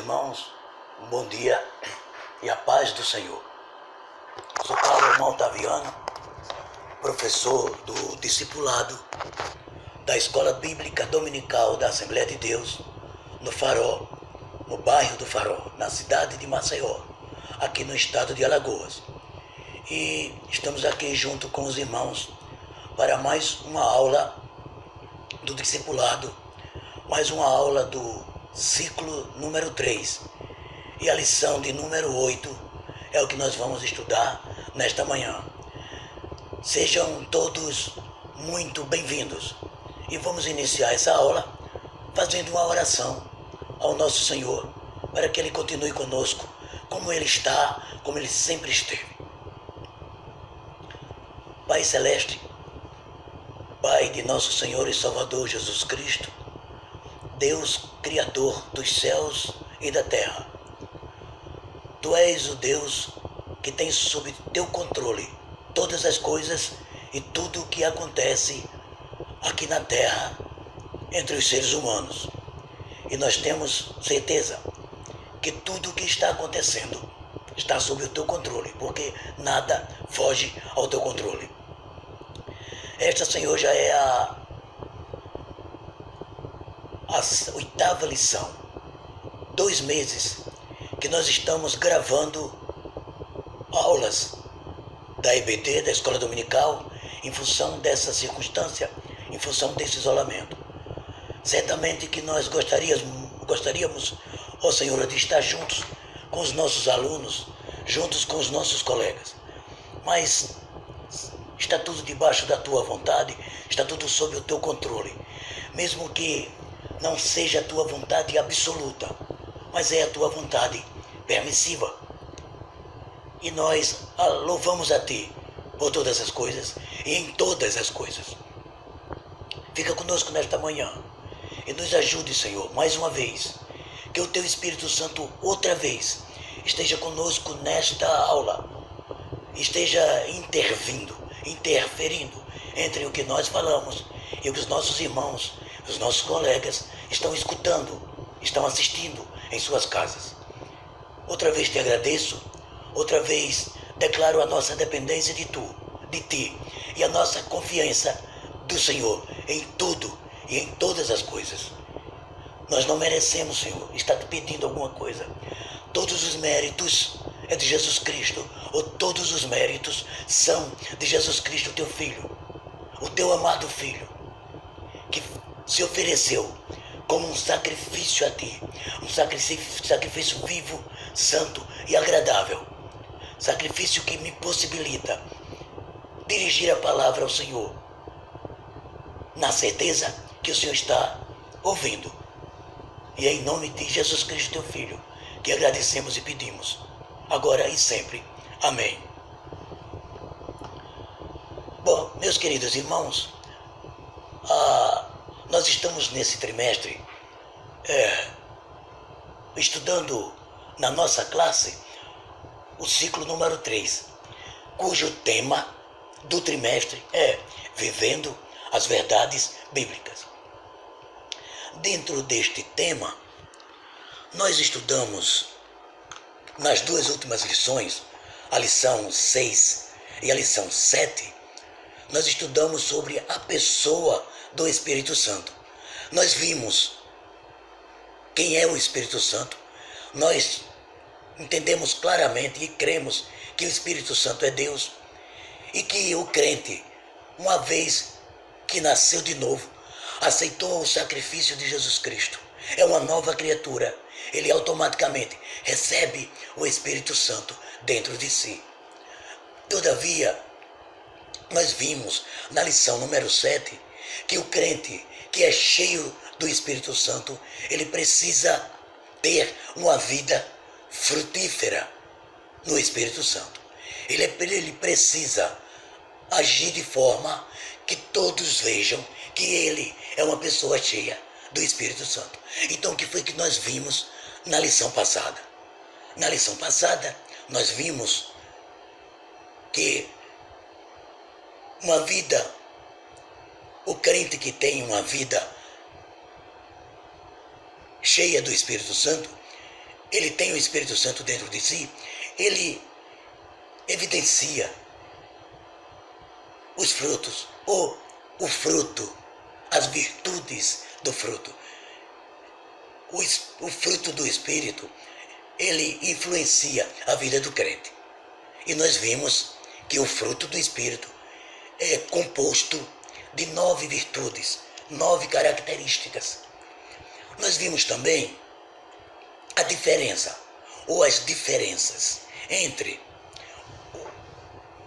irmãos, um bom dia e a paz do Senhor. Sou Paulo Maltaviano, professor do discipulado da Escola Bíblica Dominical da Assembleia de Deus, no Farol, no bairro do Farol, na cidade de Maceió, aqui no estado de Alagoas. E estamos aqui junto com os irmãos para mais uma aula do discipulado, mais uma aula do ciclo número 3. E a lição de número 8 é o que nós vamos estudar nesta manhã. Sejam todos muito bem-vindos. E vamos iniciar essa aula fazendo uma oração ao nosso Senhor, para que Ele continue conosco, como Ele está, como Ele sempre esteve. Pai Celeste, Pai de nosso Senhor e Salvador Jesus Cristo, Deus Criador dos céus e da terra, Tu és o Deus que tem sob Teu controle todas as coisas e tudo o que acontece aqui na terra entre os seres humanos. E nós temos certeza que tudo o que está acontecendo está sob o Teu controle, porque nada foge ao Teu controle. Esta, Senhor, já é a 8ª lição. 2 meses que nós estamos gravando aulas da EBD, da Escola Dominical, em função dessa circunstância, em função desse isolamento. Certamente que nós gostaríamos, ó Senhor, de estar juntos com os nossos alunos, juntos com os nossos colegas. Mas está tudo debaixo da Tua vontade, está tudo sob o Teu controle. Mesmo que não seja a Tua vontade absoluta, mas é a Tua vontade permissiva. E nós louvamos a Ti por todas as coisas e em todas as coisas. Fica conosco nesta manhã e nos ajude, Senhor, mais uma vez. Que o Teu Espírito Santo outra vez esteja conosco nesta aula, esteja interferindo entre o que nós falamos e o que os nossos irmãos, os nossos colegas estão escutando, estão assistindo em suas casas. Outra vez te agradeço, outra vez declaro a nossa dependência de Ti e a nossa confiança do Senhor em tudo e em todas as coisas. Nós não merecemos, Senhor, estar te pedindo alguma coisa. Todos os méritos é de Jesus Cristo, ou todos os méritos são de Jesus Cristo, Teu Filho, o Teu amado Filho, que se ofereceu como um sacrifício a Ti, um sacrifício vivo, santo e agradável, sacrifício que me possibilita dirigir a palavra ao Senhor, na certeza que o Senhor está ouvindo. E é em nome de Jesus Cristo, Teu Filho, que agradecemos e pedimos, agora e sempre. Amém. Bom, meus queridos irmãos, nós estamos nesse trimestre estudando na nossa classe o ciclo número 3, cujo tema do trimestre é Vivendo as Verdades Bíblicas. Dentro deste tema, nós estudamos nas 2 últimas lições, a lição 6 e a lição 7, nós estudamos sobre a pessoa do Espírito Santo. Nós vimos quem é o Espírito Santo, nós entendemos claramente e cremos que o Espírito Santo é Deus e que o crente, uma vez que nasceu de novo, aceitou o sacrifício de Jesus Cristo, é uma nova criatura, ele automaticamente recebe o Espírito Santo dentro de si. Todavia, nós vimos na lição número 7 que o crente que é cheio do Espírito Santo, ele precisa ter uma vida frutífera no Espírito Santo. Ele precisa agir de forma que todos vejam que ele é uma pessoa cheia do Espírito Santo. Então, o que foi que nós vimos na lição passada? Na lição passada, nós vimos que o crente que tem uma vida cheia do Espírito Santo, ele tem o Espírito Santo dentro de si, ele evidencia os frutos, ou o fruto, as virtudes do fruto. O fruto do Espírito, ele influencia a vida do crente. E nós vimos que o fruto do Espírito é composto de 9 virtudes, 9 características. Nós vimos também a diferença, ou as diferenças, entre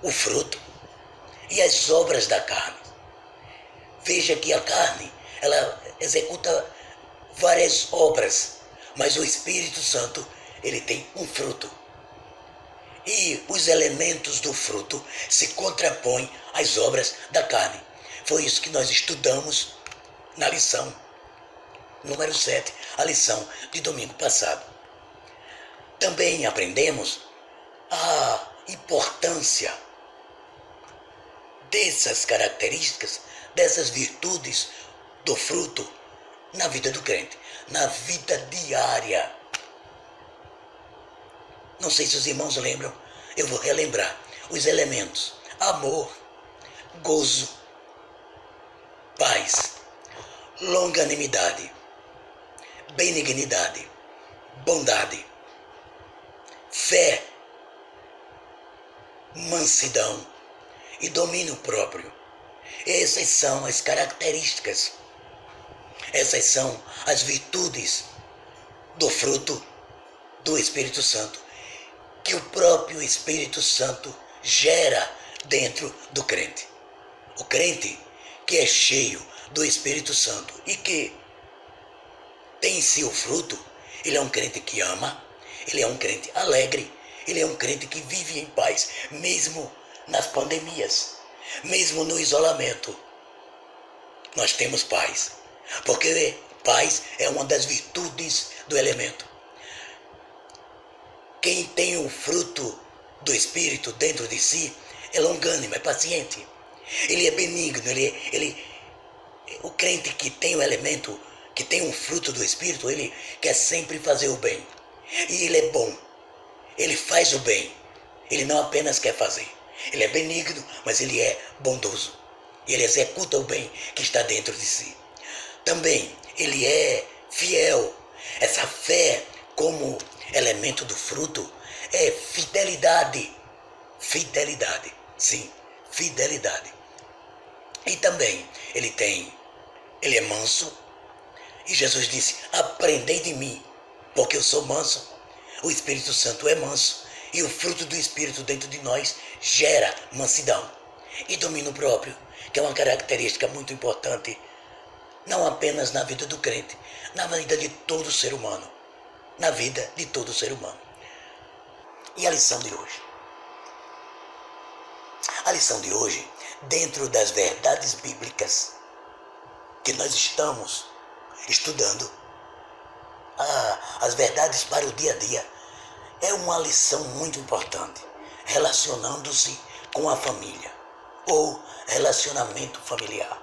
o fruto e as obras da carne. Veja que a carne, ela executa várias obras, mas o Espírito Santo, ele tem um fruto. E os elementos do fruto se contrapõem às obras da carne. Foi isso que nós estudamos na lição número 7, a lição de domingo passado. Também aprendemos a importância dessas características, dessas virtudes do fruto na vida do crente, na vida diária. Não sei se os irmãos lembram, eu vou relembrar os elementos: amor, gozo, paz, longanimidade, benignidade, bondade, fé, mansidão e domínio próprio. Essas são as características, essas são as virtudes do fruto do Espírito Santo, que o próprio Espírito Santo gera dentro do crente. O crente que é cheio do Espírito Santo e que tem em si o fruto, ele é um crente que ama, ele é um crente alegre, ele é um crente que vive em paz, mesmo nas pandemias, mesmo no isolamento. Nós temos paz, porque paz é uma das virtudes do elemento. Quem tem o fruto do Espírito dentro de si é longânimo, é paciente, ele é benigno, o crente que tem o elemento, que tem um fruto do Espírito, ele quer sempre fazer o bem. E ele é bom, ele faz o bem, ele não apenas quer fazer. Ele é benigno, mas ele é bondoso. Ele executa o bem que está dentro de si. Também ele é fiel. Essa fé como elemento do fruto é fidelidade. Fidelidade, sim, fidelidade. E também ele é manso. E Jesus disse: aprendei de mim, porque eu sou manso. O Espírito Santo é manso. E o fruto do Espírito dentro de nós gera mansidão e domínio próprio, que é uma característica muito importante, não apenas na vida do crente, na vida de todo ser humano. Na vida de todo ser humano. E a lição de hoje? A lição de hoje, dentro das verdades bíblicas que nós estamos estudando, as verdades para o dia a dia, é uma lição muito importante, relacionando-se com a família, ou relacionamento familiar.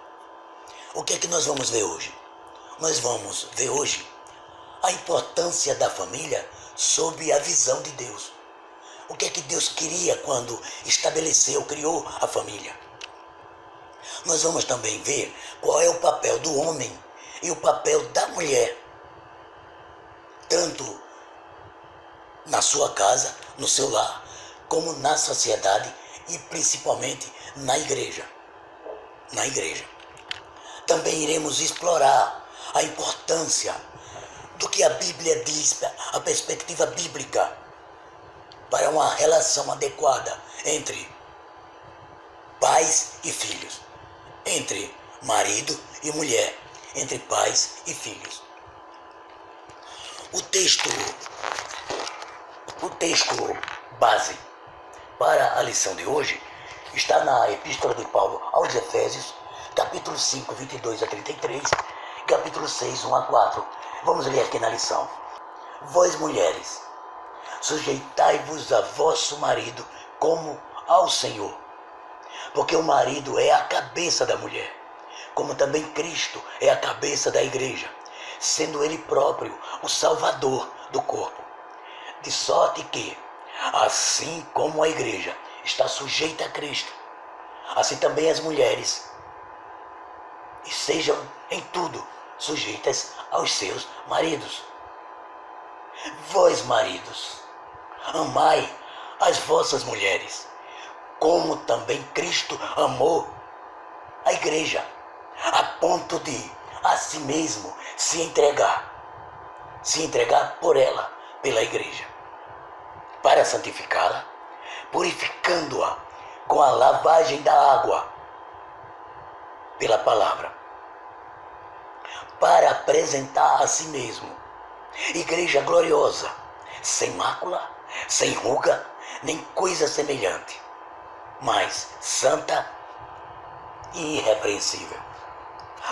O que é que nós vamos ver hoje? Nós vamos ver hoje a importância da família sob a visão de Deus. O que é que Deus queria quando estabeleceu, criou a família? Nós vamos também ver qual é o papel do homem e o papel da mulher, tanto na sua casa, no seu lar, como na sociedade e principalmente na igreja. Na igreja. Também iremos explorar a importância do que a Bíblia diz, a perspectiva bíblica, para uma relação adequada entre pais e filhos, entre marido e mulher, entre pais e filhos. O texto base para a lição de hoje está na Epístola de Paulo aos Efésios, capítulo 5, 22 a 33, capítulo 6, 1 a 4. Vamos ler aqui na lição. Vós, mulheres, sujeitai-vos a vosso marido como ao Senhor, porque o marido é a cabeça da mulher, como também Cristo é a cabeça da igreja, sendo ele próprio o Salvador do corpo. De sorte que, assim como a igreja está sujeita a Cristo, assim também as mulheres sejam em tudo sujeitas aos seus maridos. Vós, maridos, amai as vossas mulheres, como também Cristo amou a igreja, a ponto de a si mesmo se entregar por ela, pela igreja, para santificá-la, purificando-a com a lavagem da água pela palavra, para apresentar a si mesmo igreja gloriosa, sem mácula, sem ruga, nem coisa semelhante, mas santa e irrepreensível.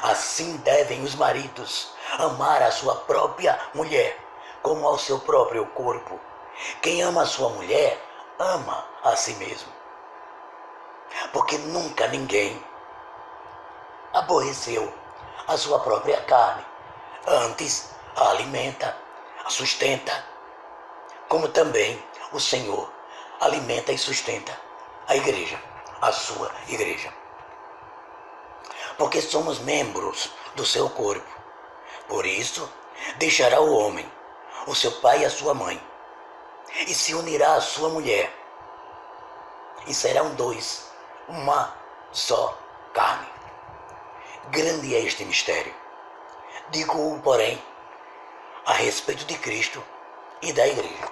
Assim devem os maridos amar a sua própria mulher, como ao seu próprio corpo. Quem ama a sua mulher, ama a si mesmo. Porque nunca ninguém aborreceu a sua própria carne, antes a alimenta, a sustenta, como também o Senhor alimenta e sustenta a igreja, a sua igreja. Porque somos membros do seu corpo. Por isso, deixará o homem, o seu pai e a sua mãe, e se unirá à sua mulher, e serão dois, uma só carne. Grande é este mistério. Digo-o, porém, a respeito de Cristo e da igreja.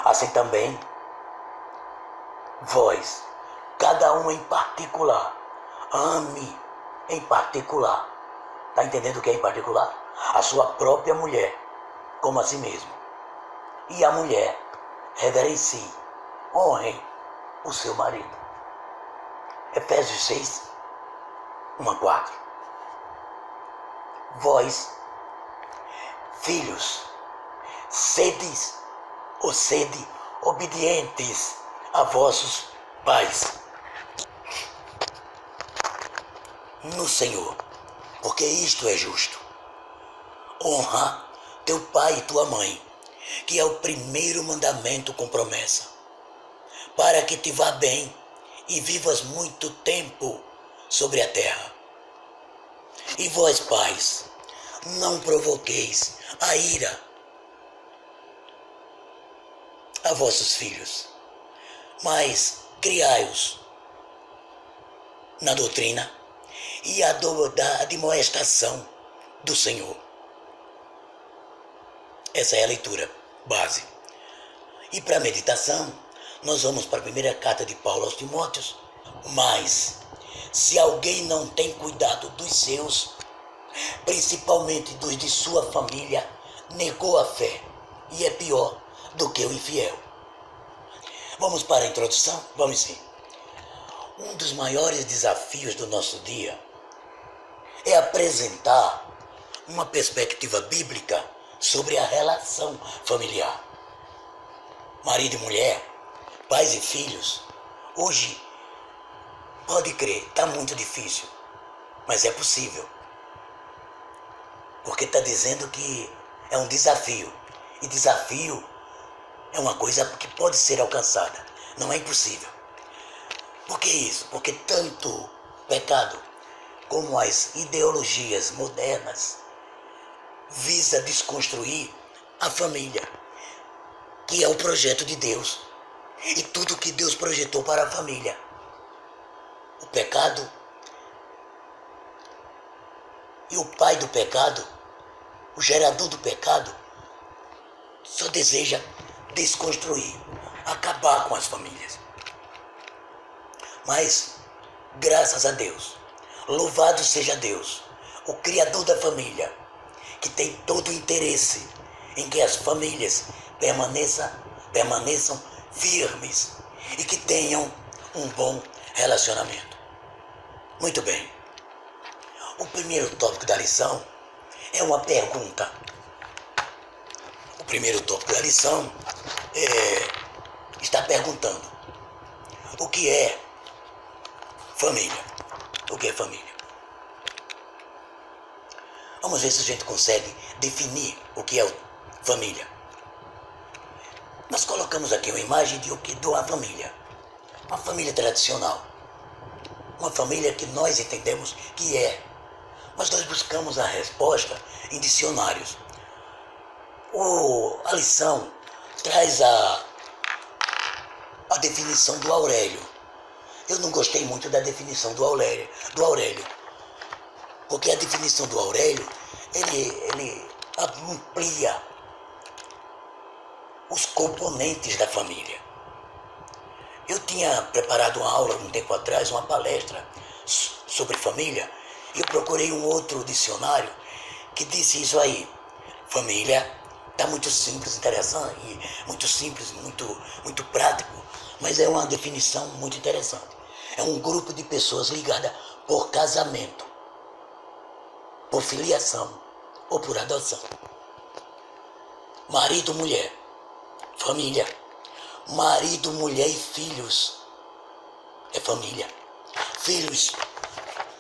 Assim também, vós, cada um em particular, ame em particular. Está entendendo o que é em particular? A sua própria mulher, como a si mesmo. E a mulher, reverencie, honrem o seu marido. Efésios 6, 1-4. Vós, filhos, sede obedientes a vossos pais no Senhor, porque isto é justo. Honra teu pai e tua mãe, que é o primeiro mandamento com promessa, para que te vá bem e vivas muito tempo sobre a terra. E vós, pais, não provoqueis a ira a vossos filhos, mas criai-os na doutrina e a da admoestação do Senhor. Essa é a leitura base. E para a meditação, nós vamos para a primeira carta de Paulo aos Timóteos. Mas, se alguém não tem cuidado dos seus, principalmente dos de sua família, negou a fé e é pior do que o infiel. Vamos para a introdução? Vamos sim. Um dos maiores desafios do nosso dia é apresentar uma perspectiva bíblica sobre a relação familiar. Marido e mulher, pais e filhos, hoje, pode crer, está muito difícil, mas é possível. Porque está dizendo que é um desafio. E desafio é uma coisa que pode ser alcançada, não é impossível. Por que isso? Porque tanto o pecado como as ideologias modernas visa desconstruir a família, que é o projeto de Deus, e tudo que Deus projetou para a família. O pecado e o pai do pecado, o gerador do pecado, só deseja desconstruir, acabar com as famílias. Mas, graças a Deus, louvado seja Deus, o Criador da família, que tem todo o interesse em que as famílias permaneçam firmes e que tenham um bom relacionamento. Muito bem. O primeiro tópico da lição é uma pergunta. O primeiro tópico da lição está perguntando: o que é família? O que é família? Vamos ver se a gente consegue definir o que é família. Nós colocamos aqui uma imagem de uma família. Uma família tradicional. Uma família que nós entendemos que é. Mas nós buscamos a resposta em dicionários. A lição traz a definição do Aurélio. Eu não gostei muito da definição do Aurélio, porque a definição do Aurélio, ele amplia os componentes da família. Eu tinha preparado uma aula um tempo atrás, uma palestra sobre família, e eu procurei um outro dicionário que disse isso aí. Família está muito simples, interessante, muito simples, muito prático, mas é uma definição muito interessante. É um grupo de pessoas ligadas por casamento, por filiação ou por adoção. Marido, mulher, família. Marido, mulher e filhos é família. Filhos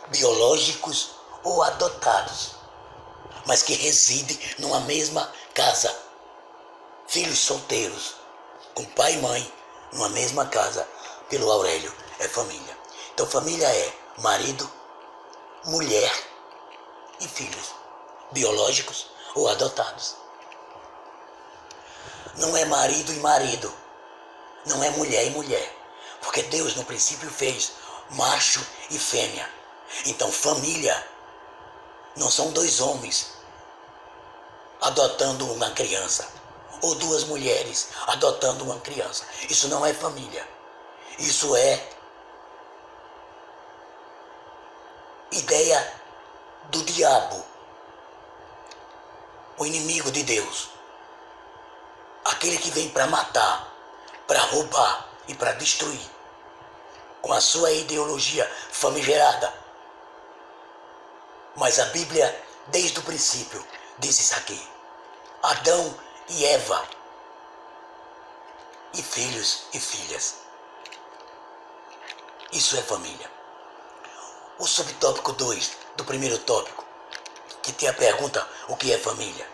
biológicos ou adotados, mas que residem numa mesma casa. Filhos solteiros, com pai e mãe, numa mesma casa, pelo Aurélio, é família. Então família é marido, mulher e filhos, biológicos ou adotados. Não é marido e marido, não é mulher e mulher, porque Deus no princípio fez macho e fêmea. Então família não são dois homens adotando uma criança, ou duas mulheres adotando uma criança. Isso não é família. Isso é ideia do diabo, o inimigo de Deus. Aquele que vem para matar, para roubar e para destruir, com a sua ideologia famigerada. Mas a Bíblia, desde o princípio, diz isso aqui. Adão e Eva, e filhos e filhas. Isso é família. O subtópico 2 do primeiro tópico, que tem a pergunta, o que é família?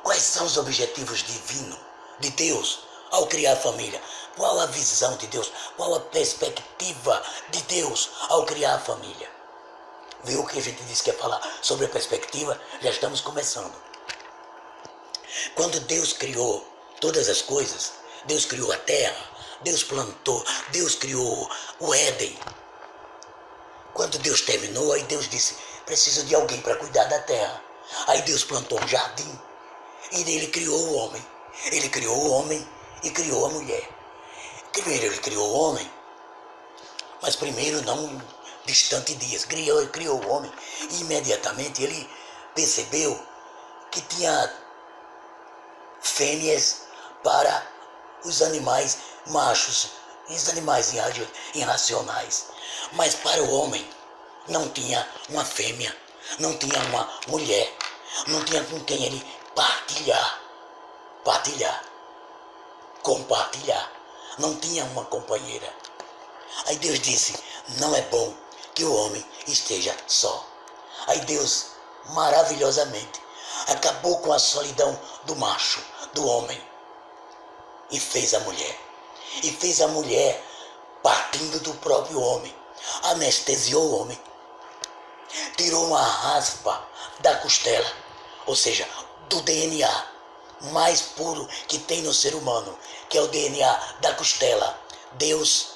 Quais são os objetivos divinos de Deus ao criar a família? Qual a visão de Deus? Qual a perspectiva de Deus ao criar a família? Viu o que a gente disse que ia falar sobre a perspectiva? Já estamos começando. Quando Deus criou todas as coisas, Deus criou a terra, Deus plantou, Deus criou o Éden. Quando Deus terminou, aí Deus disse, preciso de alguém para cuidar da terra. Aí Deus plantou um jardim e ele criou o homem. Ele criou o homem e criou a mulher. Primeiro ele criou o homem, mas primeiro não distante dias. Criou o homem e imediatamente ele percebeu que tinha fêmeas para os animais machos, os animais irracionais. Mas para o homem não tinha uma fêmea, não tinha uma mulher, não tinha com quem ele compartilhar. Não tinha uma companheira. Aí Deus disse, não é bom que o homem esteja só. Aí Deus, maravilhosamente, acabou com a solidão do macho, do homem, e fez a mulher. E fez a mulher partindo do próprio homem. Anestesiou o homem. Tirou uma raspa da costela, ou seja, do DNA mais puro que tem no ser humano, que é o DNA da costela. Deus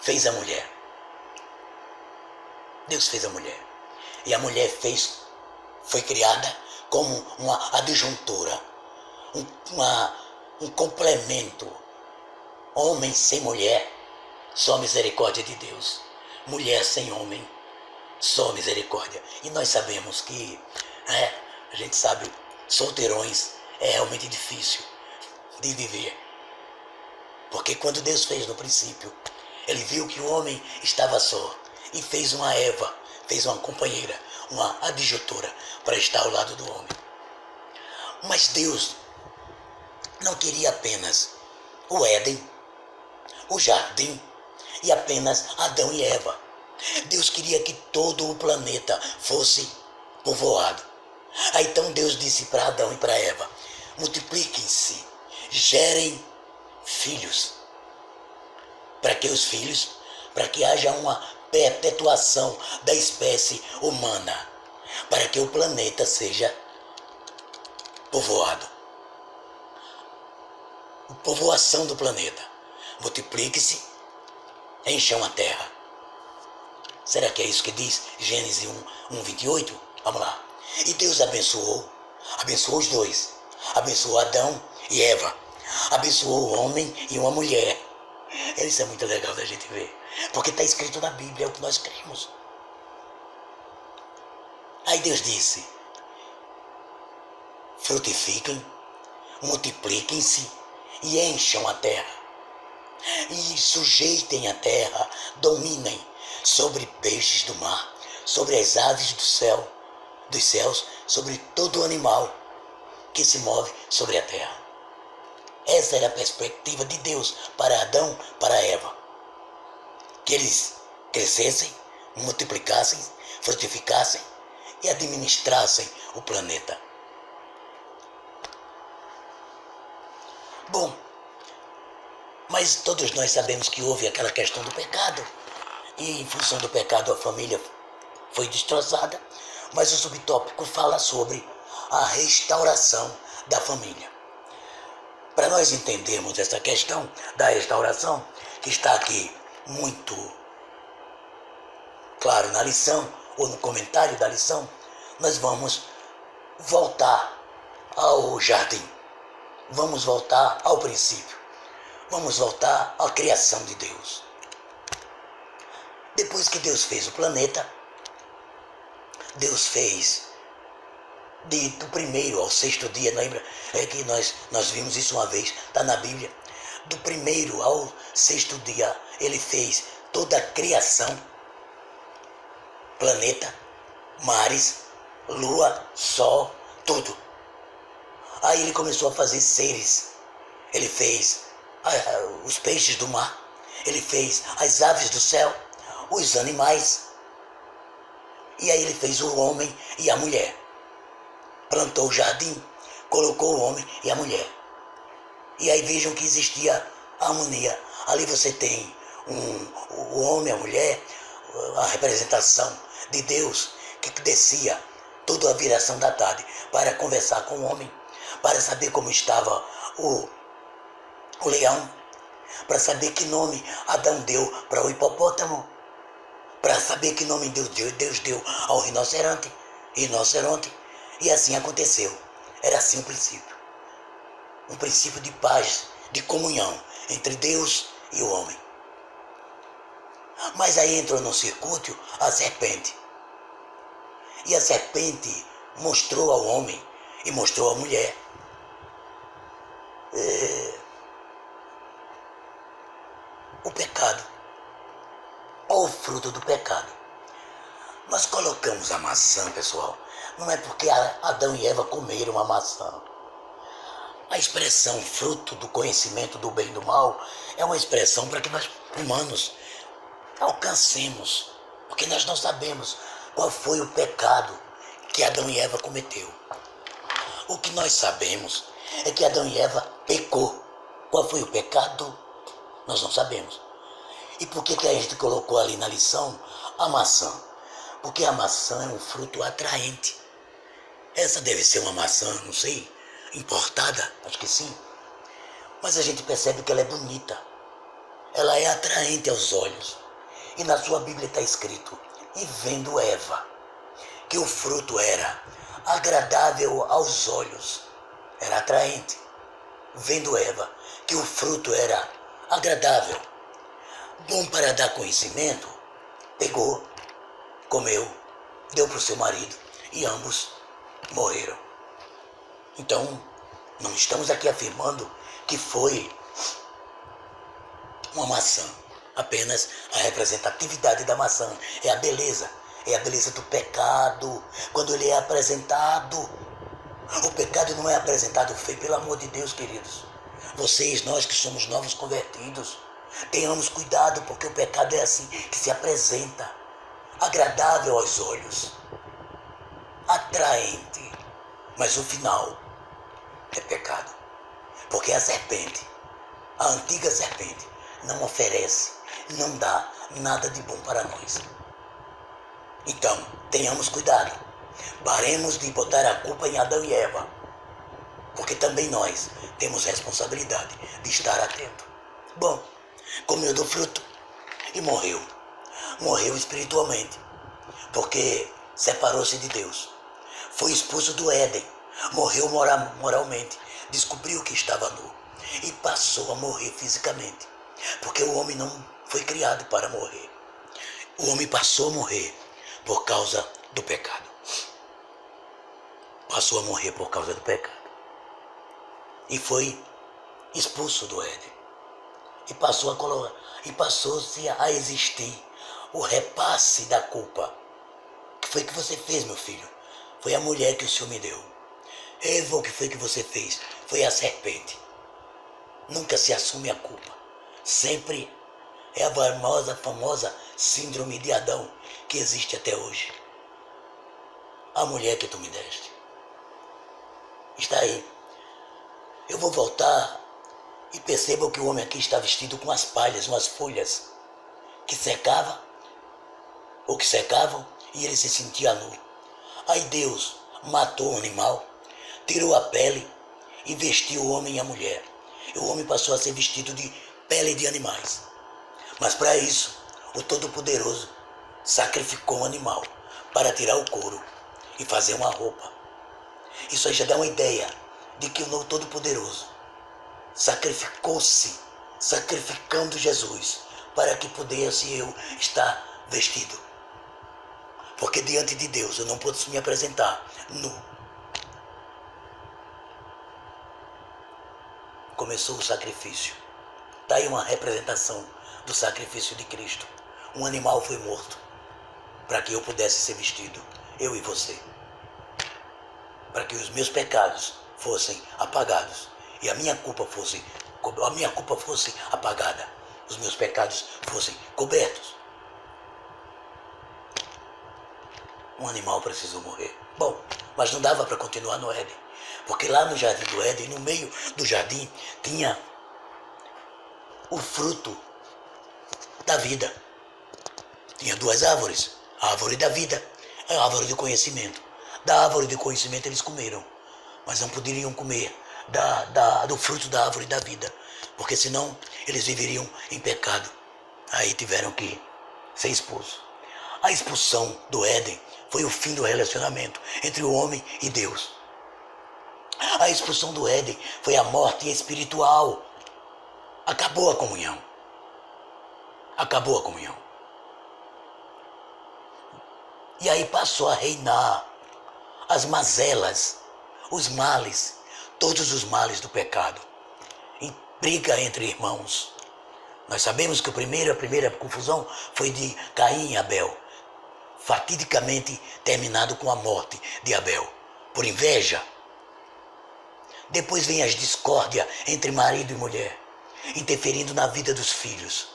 fez a mulher. Deus fez a mulher. E a mulher foi criada como uma adjuntora, um complemento. Homem sem mulher, só misericórdia de Deus. Mulher sem homem, só misericórdia. E nós sabemos que, a gente sabe, solteirões é realmente difícil de viver. Porque quando Deus fez no princípio, ele viu que o homem estava só e fez uma Eva, fez uma companheira, uma adjuntora para estar ao lado do homem. Mas Deus não queria apenas o Éden, o jardim e apenas Adão e Eva. Deus queria que todo o planeta fosse povoado. Aí então Deus disse para Adão e para Eva, multipliquem-se gerem filhos. Para que os filhos, para que haja uma perpetuação da espécie humana, para que o planeta seja povoado. A povoação do planeta. Multiplique-se, encham a terra. Será que é isso que diz Gênesis 1:28? Vamos lá. E Deus abençoou os dois. Abençoou Adão e Eva. Abençoou o homem e uma mulher. Isso é muito legal da gente ver. Porque está escrito na Bíblia, é o que nós cremos. Aí Deus disse: frutifiquem, multipliquem-se e encham a terra. E sujeitem a terra, dominem sobre peixes do mar, sobre as aves do céu, dos céus, sobre todo animal que se move sobre a terra. Essa era a perspectiva de Deus para Adão, para Eva. Que eles crescessem, multiplicassem, frutificassem e administrassem o planeta. Bom, mas todos nós sabemos que houve aquela questão do pecado. E em função do pecado a família foi destroçada. Mas o subtópico fala sobre a restauração da família. Para nós entendermos essa questão da restauração, que está aqui muito claro na lição, ou no comentário da lição, nós vamos voltar ao jardim. Vamos voltar ao princípio. Vamos voltar à criação de Deus. Depois que Deus fez o planeta, Deus fez do primeiro ao sexto dia, lembra? É que nós vimos isso uma vez, está na Bíblia. Do primeiro ao sexto dia, ele fez toda a criação. Planeta, mares, lua, sol, tudo. Aí ele começou a fazer seres. Ele fez os peixes do mar, ele fez as aves do céu, os animais. E aí ele fez o homem e a mulher. Plantou o jardim, colocou o homem e a mulher. E aí vejam que existia harmonia. Ali você tem o homem, a mulher, a representação de Deus que descia toda a viração da tarde para conversar com o homem, para saber como estava o leão, para saber que nome Adão deu para o hipopótamo, para saber que nome Deus deu ao rinoceronte. E assim aconteceu. Era assim o princípio. Um princípio de paz, de comunhão entre Deus e o homem. Mas aí entrou no circuito a serpente. E a serpente mostrou ao homem e mostrou à mulher o pecado. Ou o fruto do pecado. Nós colocamos a maçã, pessoal, não é porque Adão e Eva comeram a maçã. A expressão fruto do conhecimento do bem e do mal é uma expressão para que nós, humanos, alcancemos, porque nós não sabemos qual foi o pecado que Adão e Eva cometeu. O que nós sabemos é que Adão e Eva pecou. Qual foi o pecado? Nós não sabemos. E por que a gente colocou ali na lição a maçã? Porque a maçã é um fruto atraente. Essa deve ser uma maçã, não sei, importada, acho que sim. Mas a gente percebe que ela é bonita. Ela é atraente aos olhos. E na sua Bíblia está escrito: e vendo Eva, que o fruto era agradável aos olhos, era atraente. Vendo Eva, que o fruto era agradável, bom para dar conhecimento, pegou, comeu, deu para o seu marido e ambos morreram. Então, não estamos aqui afirmando que foi uma maçã. Apenas a representatividade da maçã é a beleza do pecado. Quando ele é apresentado, o pecado não é apresentado feio, pelo amor de Deus, queridos. Vocês, nós que somos novos convertidos, tenhamos cuidado, porque o pecado é assim que se apresenta, agradável aos olhos, atraente, mas o final é pecado. Porque a serpente, a antiga serpente, não oferece, não dá nada de bom para nós. Então, tenhamos cuidado. Paremos de botar a culpa em Adão e Eva. Porque também nós temos responsabilidade de estar atento. Bom, comeu do fruto e morreu. Morreu espiritualmente, porque separou-se de Deus. Foi expulso do Éden, morreu moralmente, descobriu que estava nu e passou a morrer fisicamente, porque o homem não foi criado para morrer. O homem passou a morrer por causa do pecado. Passou a morrer por causa do pecado. E foi expulso do Éden. E passou-se a existir o repasse da culpa. O que foi que você fez, meu filho? Foi a mulher que o Senhor me deu. Eva, o que foi que você fez? Foi a serpente. Nunca se assume a culpa. Sempre é a famosa síndrome de Adão que existe até hoje. A mulher que tu me deste. Está aí. Eu vou voltar e perceba que o homem aqui está vestido com as palhas, umas folhas que secavam e ele se sentia nu. Aí Deus matou o animal, tirou a pele e vestiu o homem e a mulher. E o homem passou a ser vestido de pele de animais. Mas para isso, o Todo-Poderoso sacrificou um animal para tirar o couro e fazer uma roupa. Isso aí já dá uma ideia de que o Todo-Poderoso sacrificou-se, sacrificando Jesus, para que pudesse eu estar vestido. Porque diante de Deus eu não posso me apresentar nu. Começou o sacrifício. Está aí uma representação do sacrifício de Cristo. Um animal foi morto para que eu pudesse ser vestido, eu e você. Para que os meus pecados fossem apagados e a minha culpa fosse apagada, os meus pecados fossem cobertos. Um animal precisou morrer. Bom, mas não dava para continuar no Éden, porque lá no jardim do Éden, no meio do jardim, tinha o fruto da vida. Tinha duas árvores, a árvore da vida e a árvore do conhecimento. Da árvore do conhecimento eles comeram, mas não poderiam comer do fruto da árvore da vida, porque senão eles viveriam em pecado. Aí tiveram que ser expulsos. A expulsão do Éden foi o fim do relacionamento entre o homem e Deus. A expulsão do Éden foi a morte espiritual. Acabou a comunhão. Acabou a comunhão. E aí passou a reinar as mazelas, os males, todos os males do pecado. E briga entre irmãos. Nós sabemos que a primeira confusão foi de Caim e Abel, fatidicamente terminado com a morte de Abel, por inveja. Depois vem as discórdias entre marido e mulher, interferindo na vida dos filhos.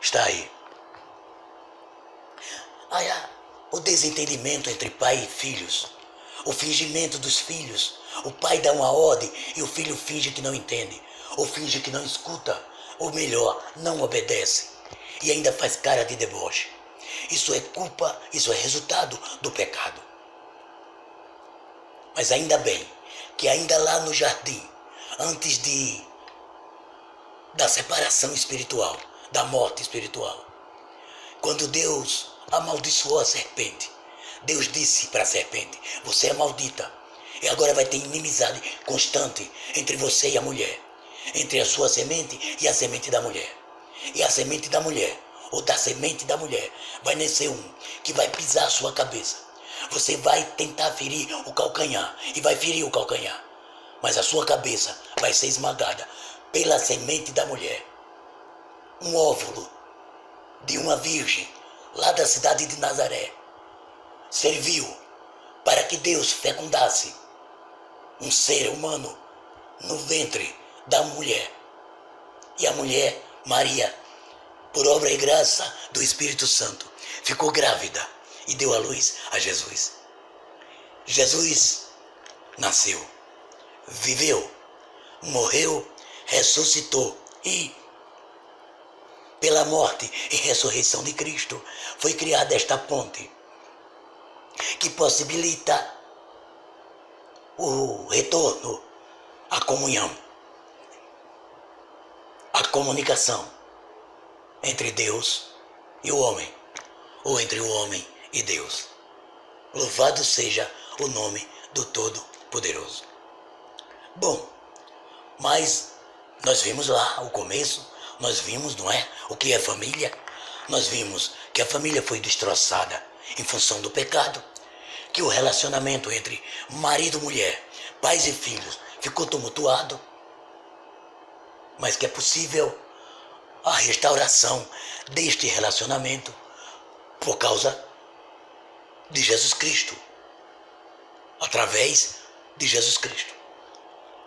Está aí. O desentendimento entre pai e filhos, o fingimento dos filhos. O pai dá uma ordem e o filho finge que não entende, ou finge que não escuta, ou melhor, não obedece, e ainda faz cara de deboche. Isso é culpa, isso é resultado do pecado. Mas ainda bem que ainda lá no jardim, antes da separação espiritual, da morte espiritual, quando Deus amaldiçoou a serpente, Deus disse para a serpente: você é maldita, e agora vai ter inimizade constante entre você e a mulher, entre a sua semente e a semente da mulher. E a semente da mulher, ou da semente da mulher, vai nascer um que vai pisar a sua cabeça. Você vai tentar ferir o calcanhar, e vai ferir o calcanhar, mas a sua cabeça vai ser esmagada pela semente da mulher. Um óvulo de uma virgem, lá da cidade de Nazaré, serviu para que Deus fecundasse um ser humano no ventre da mulher. E a mulher, Maria, por obra e graça do Espírito Santo, ficou grávida e deu à luz a Jesus. Jesus nasceu, viveu, morreu, ressuscitou e, pela morte e ressurreição de Cristo, foi criada esta ponte que possibilita o retorno, a comunhão, a comunicação entre Deus e o homem, ou entre o homem e Deus. Louvado seja o nome do Todo-Poderoso. Bom, mas nós vimos lá o começo, nós vimos, não é, o que é família. Nós vimos que a família foi destroçada em função do pecado, que o relacionamento entre marido e mulher, pais e filhos ficou tumultuado, mas que é possível a restauração deste relacionamento por causa de Jesus Cristo, através de Jesus Cristo.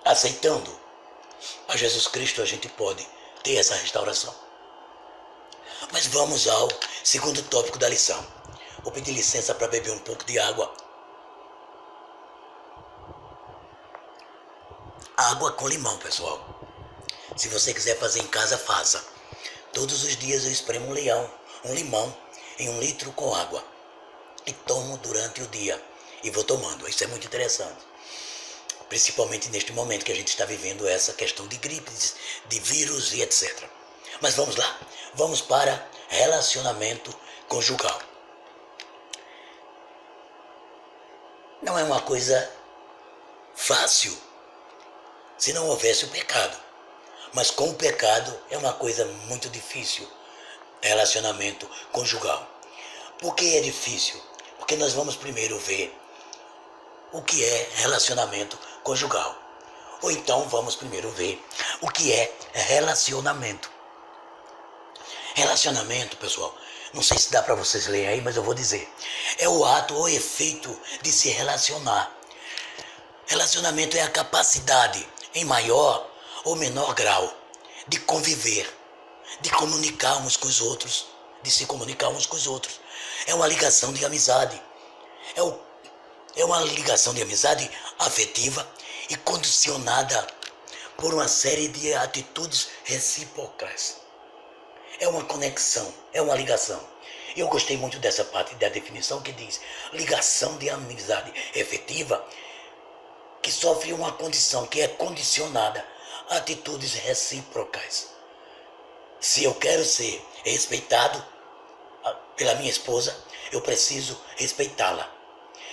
Aceitando a Jesus Cristo, a gente pode ter essa restauração. Mas vamos ao segundo tópico da lição. Vou pedir licença para beber um pouco de água. Água com limão, pessoal. Se você quiser fazer em casa, faça. Todos os dias eu espremo um limão em 1 litro com água. E tomo durante o dia. E vou tomando. Isso é muito interessante. Principalmente neste momento que a gente está vivendo essa questão de gripes, de vírus e etc. Mas vamos lá. Vamos para relacionamento conjugal. Não é uma coisa fácil se não houvesse o pecado. Mas com o pecado é uma coisa muito difícil, relacionamento conjugal. Por que é difícil? Porque nós vamos primeiro ver o que é relacionamento conjugal. Ou então vamos primeiro ver o que é relacionamento. Relacionamento, pessoal, não sei se dá para vocês lerem aí, mas eu vou dizer. É o ato ou efeito de se relacionar. Relacionamento é a capacidade, em maior ou menor grau, de conviver, de comunicar uns com os outros, de se comunicar uns com os outros. É uma ligação de amizade. É uma ligação de amizade afetiva e condicionada por uma série de atitudes recíprocas. É uma conexão, é uma ligação. Eu gostei muito dessa parte da definição que diz ligação de amizade efetiva que sofre uma condição, que é condicionada a atitudes recíprocas. Se eu quero ser respeitado pela minha esposa, eu preciso respeitá-la.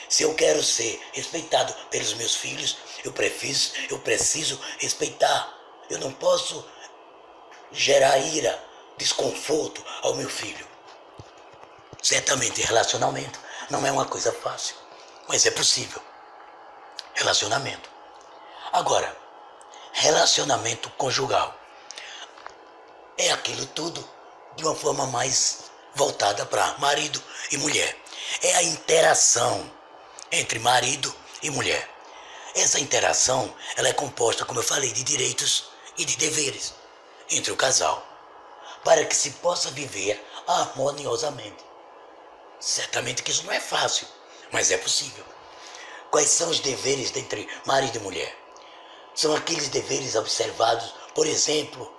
Se eu quero ser respeitado pelos meus filhos, eu preciso respeitar. Eu não posso gerar ira, desconforto ao meu filho. Certamente relacionamento não é uma coisa fácil, mas é possível. Relacionamento. Agora, relacionamento conjugal é aquilo tudo de uma forma mais voltada para marido e mulher. É a interação entre marido e mulher. Essa interação, ela é composta, como eu falei, de direitos e de deveres entre o casal, para que se possa viver harmoniosamente. Certamente que isso não é fácil, mas é possível. Quais são os deveres entre marido e mulher? São aqueles deveres observados, por exemplo,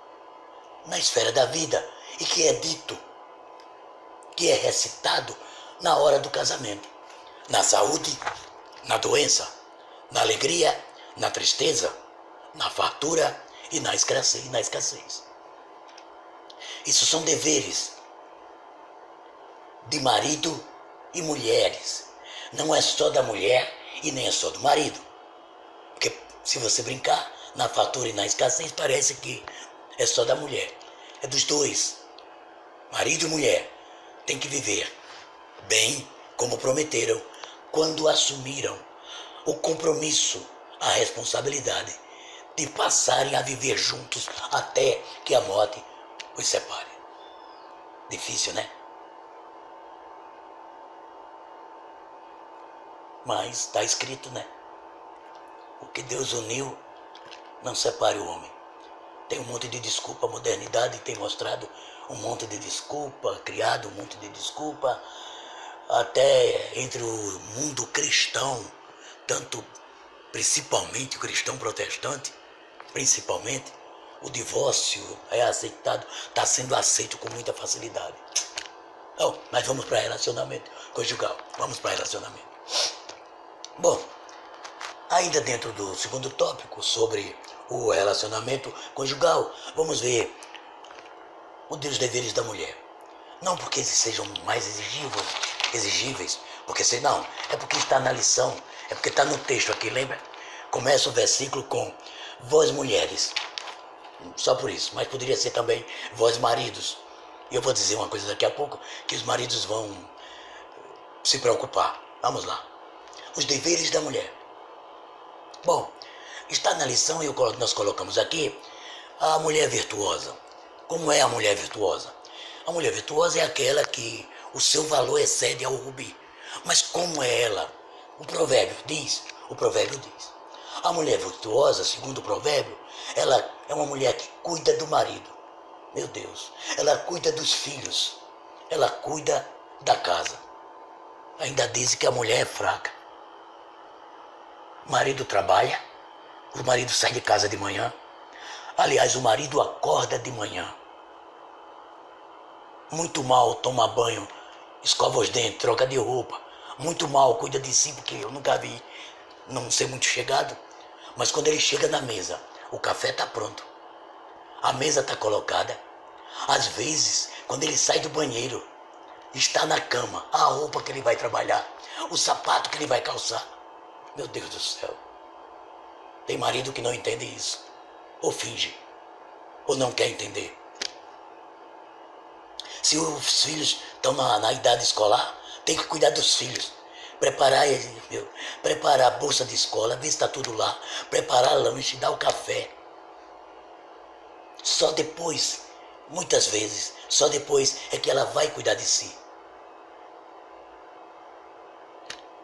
na esfera da vida e que é dito, que é recitado na hora do casamento. Na saúde, na doença, na alegria, na tristeza, na fartura e na escassez. Isso são deveres de marido e mulheres. Não é só da mulher e nem é só do marido. Porque se você brincar na fartura e na escassez, parece que é só da mulher. É dos dois. Marido e mulher têm que viver bem como prometeram quando assumiram o compromisso, a responsabilidade de passarem a viver juntos até que a morte os separe. Difícil, né? Mas está escrito, né? O que Deus uniu, não separe o homem. Tem um monte de desculpa, a modernidade tem mostrado um monte de desculpa, criado um monte de desculpa, até entre o mundo cristão, tanto principalmente o cristão protestante, principalmente, o divórcio é aceitado, está sendo aceito com muita facilidade. Oh, mas vamos para relacionamento conjugal. Vamos para relacionamento. Bom, ainda dentro do segundo tópico sobre o relacionamento conjugal, vamos ver os deveres da mulher. Não porque eles sejam mais exigíveis, porque senão, é porque está na lição, é porque está no texto aqui, lembra? Começa o versículo com vós mulheres, só por isso, mas poderia ser também vós maridos. E eu vou dizer uma coisa daqui a pouco, que os maridos vão se preocupar. Vamos lá. Os deveres da mulher. Bom, está na lição e nós colocamos aqui a mulher virtuosa. Como é a mulher virtuosa? A mulher virtuosa é aquela que o seu valor excede ao rubi. Mas como é ela? O provérbio diz, a mulher virtuosa, segundo o provérbio, ela é uma mulher que cuida do marido. Meu Deus, ela cuida dos filhos, ela cuida da casa. Ainda dizem que a mulher é fraca. O marido trabalha, o marido sai de casa de manhã. Aliás, o marido acorda de manhã. Muito mal toma banho, escova os dentes, troca de roupa. Muito mal cuida de si, porque eu nunca vi, não ser muito chegado. Mas quando ele chega na mesa, o café está pronto. A mesa está colocada. Às vezes, quando ele sai do banheiro, está na cama a roupa que ele vai trabalhar, o sapato que ele vai calçar. Meu Deus do céu. Tem marido que não entende isso. Ou finge. Ou não quer entender. Se os filhos estão na idade escolar, tem que cuidar dos filhos. Preparar a bolsa de escola, ver se está tudo lá. Preparar lanche, dar o café. Só depois, muitas vezes, só depois é que ela vai cuidar de si.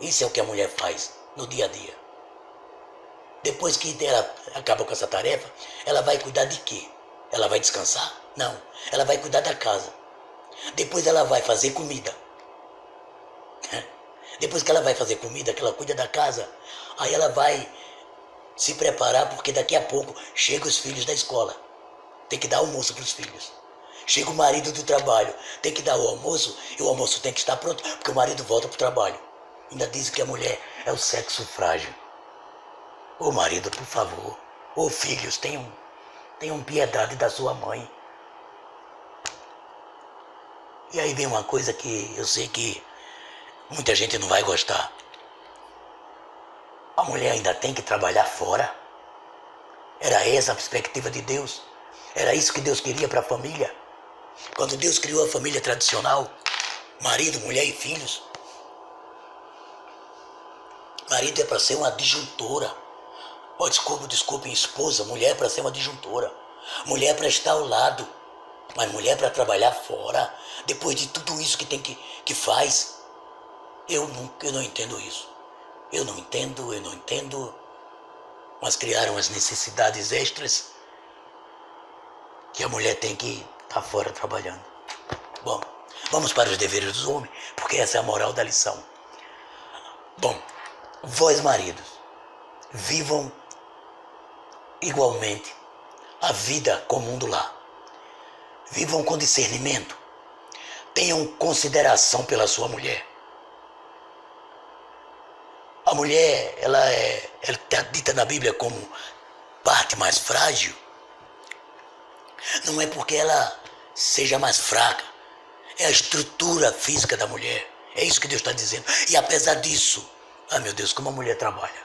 Isso é o que a mulher faz no dia a dia. Depois que ela acaba com essa tarefa, ela vai cuidar de quê? Ela vai descansar? Não, ela vai cuidar da casa. Depois ela vai fazer comida. Depois que ela vai fazer comida, que ela cuida da casa, aí ela vai se preparar, porque daqui a pouco chegam os filhos da escola. Tem que dar almoço para os filhos. Chega o marido do trabalho, tem que dar o almoço, e o almoço tem que estar pronto, porque o marido volta para o trabalho. Ainda dizem que a mulher é o sexo frágil. Ô marido, por favor. Ô filhos, tenham piedade da sua mãe. E aí vem uma coisa que eu sei que muita gente não vai gostar. A mulher ainda tem que trabalhar fora. Era essa a perspectiva de Deus. Era isso que Deus queria para a família. Quando Deus criou a família tradicional, marido, mulher e filhos. Marido é para ser uma disjuntora. Oh, desculpem, esposa. Mulher é para ser uma disjuntora. Mulher é para estar ao lado. Mas mulher para trabalhar fora. Depois de tudo isso que faz. Eu não entendo isso. Eu não entendo. Mas criaram as necessidades extras que a mulher tem que estar fora trabalhando. Bom, vamos para os deveres dos homens, porque essa é a moral da lição. Bom, vós maridos, vivam igualmente a vida comum do lar. Vivam com discernimento. Tenham consideração pela sua mulher. A mulher, ela está dita na Bíblia como parte mais frágil. Não é porque ela seja mais fraca. É a estrutura física da mulher. É isso que Deus está dizendo. E apesar disso, meu Deus, como a mulher trabalha.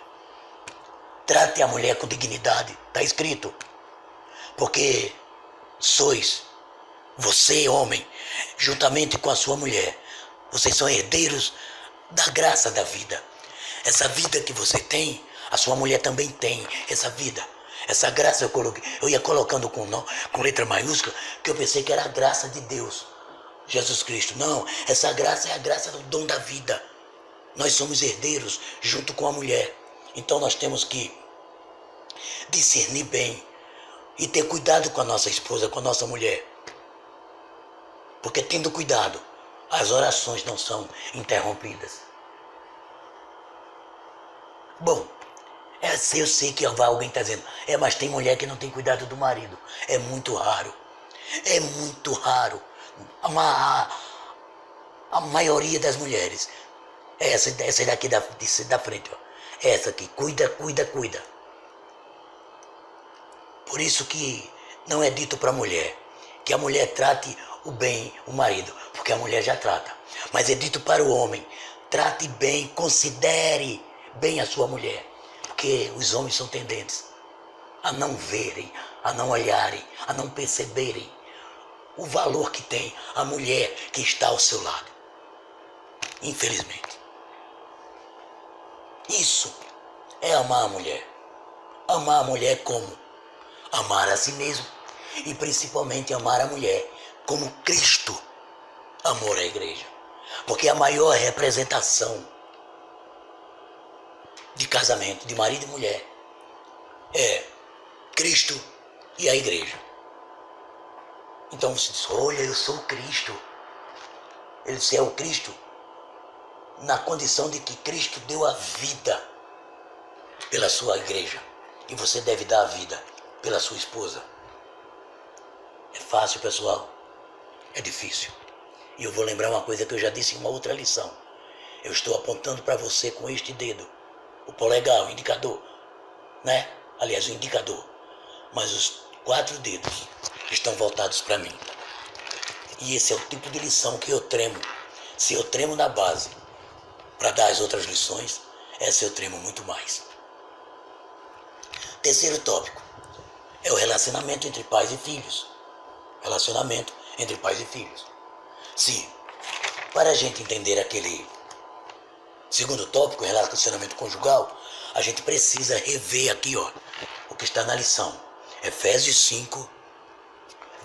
Trate a mulher com dignidade. Está escrito. Porque sois, você, homem, juntamente com a sua mulher, vocês são herdeiros da graça da vida. Essa vida que você tem, a sua mulher também tem essa vida. Essa graça eu ia colocando com letra maiúscula, que eu pensei que era a graça de Deus, Jesus Cristo. Não, essa graça é a graça do dom da vida. Nós somos herdeiros junto com a mulher. Então nós temos que discernir bem e ter cuidado com a nossa esposa, com a nossa mulher. Porque tendo cuidado, as orações não são interrompidas. Bom, Eu sei que alguém está dizendo, mas tem mulher que não tem cuidado do marido. É muito raro. É muito raro. A maioria das mulheres, essa daqui da frente, ó, essa aqui, cuida, cuida, cuida. Por isso que não é dito para a mulher que a mulher trate o bem o marido, porque a mulher já trata. Mas é dito para o homem, trate bem, considere bem a sua mulher, porque os homens são tendentes a não verem, a não olharem, a não perceberem o valor que tem a mulher que está ao seu lado. Infelizmente. Isso é amar a mulher. Amar a mulher como? Amar a si mesmo. E principalmente amar a mulher como Cristo amou a igreja. Porque a maior representação de casamento, de marido e mulher, é Cristo e a igreja. Então você diz, olha, eu sou o Cristo. Você é o Cristo na condição de que Cristo deu a vida pela sua igreja. E você deve dar a vida pela sua esposa. É fácil, pessoal? É difícil. E eu vou lembrar uma coisa que eu já disse em uma outra lição. Eu estou apontando para você com este dedo, o polegar, o indicador, né? Aliás, o indicador. Mas os 4 dedos estão voltados para mim. E esse é o tipo de lição que eu tremo. Se eu tremo na base para dar as outras lições, essa eu tremo muito mais. Terceiro tópico é o relacionamento entre pais e filhos. Relacionamento entre pais e filhos. Sim, para a gente entender aquele segundo tópico, relacionamento conjugal, a gente precisa rever aqui, ó, o que está na lição. Efésios 5,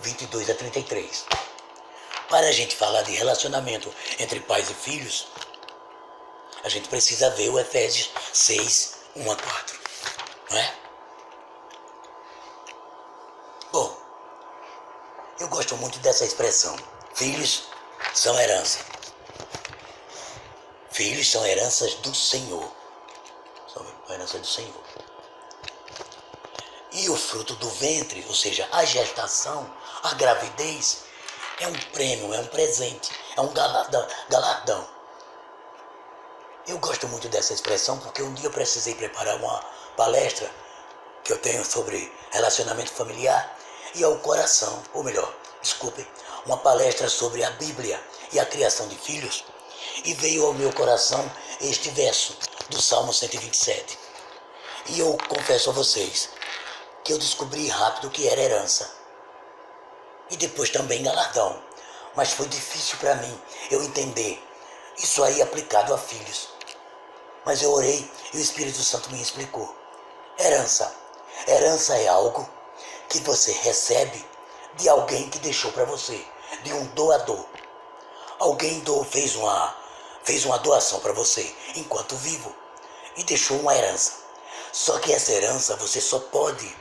22 a 33. Para a gente falar de relacionamento entre pais e filhos, a gente precisa ver o Efésios 6, 1 a 4. Não é? Bom, eu gosto muito dessa expressão. Filhos são herança. Filhos são heranças do Senhor. São heranças do Senhor. E o fruto do ventre, ou seja, a gestação, a gravidez, é um prêmio, é um presente, é um galardão. Eu gosto muito dessa expressão porque um dia eu precisei preparar uma palestra que eu tenho sobre relacionamento familiar e ao coração, ou melhor, desculpem, uma palestra sobre a Bíblia e a criação de filhos, e veio ao meu coração este verso do Salmo 127. E eu confesso a vocês que eu descobri rápido que era herança e depois também galardão, mas foi difícil para mim eu entender isso aí aplicado a filhos. Mas eu orei e o Espírito Santo me explicou. Herança. Herança é algo que você recebe de alguém que deixou para você, de um doador. Alguém fez uma doação para você enquanto vivo e deixou uma herança. Só que essa herança você só pode